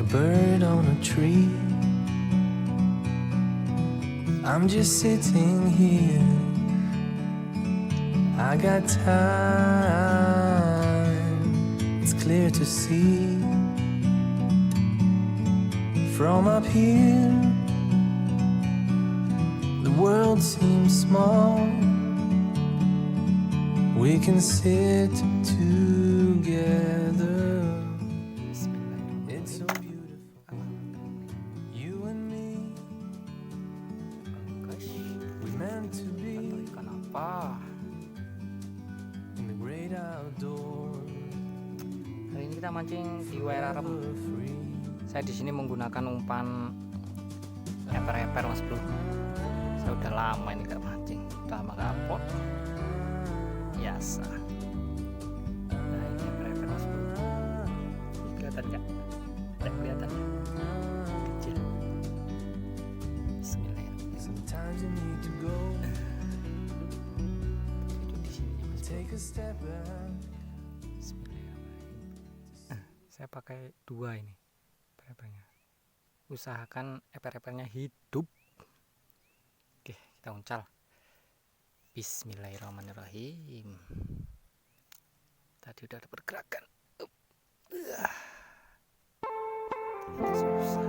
bird on a tree. I'm just sitting here. I got time. It's clear to see from up here. The world seems small. We can sit together. It's so beautiful. You and me. We meant to be Ikan apa? in the great outdoors. Hari ini kita mancing di Werarem. Saya di sini menggunakan umpan eper-eper mas bro. Saya udah lama ini gak mancing, udah lama kapok. Biasa. Nah ini eper-eper mas bro. Kelihatan nggak? Tidak kelihatan ya? Kecil. Bismillahirrahmanirrahim. Sometimes you need to go Itu di sini mas bro. take a step back. Bismillahirrahmanirrahim. Saya pakai dua ini eper-epernya. Usahakan eper-epernya hidup. Oke, kita uncal. Bismillahirrahmanirrahim. Tadi udah ada pergerakan. Ternyata susah.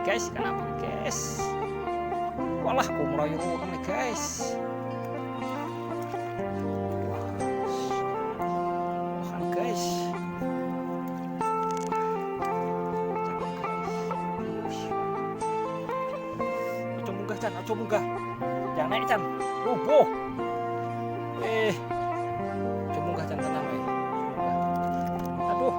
Guys, kenapa guys? Walah, aku merayu nih guys. Wah, guys. Aco munggah Chan, aco munggah. Jangan naik Chan, rubuh. Aco munggah Chan, tenang ya. Aduh.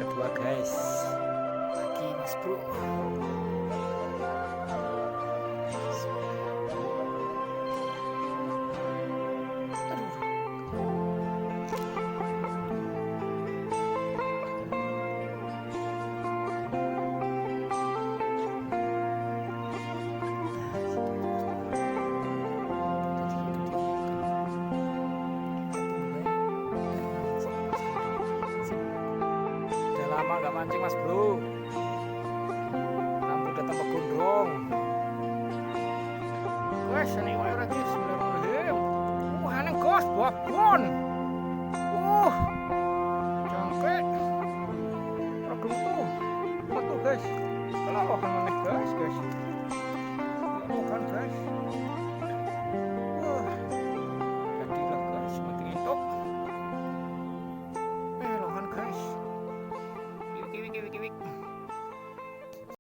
Kedua guys, lagi mas bro. Lama gak mancing mas bro, rambut udah tambah gondrong guys. Ini wae lagi bismillahirrahmanirrahim. Aneh guys, babon jangkrik aduh tuh betul guys. Kalau akan aneh guys kan guys. Jadilah guys mati itu.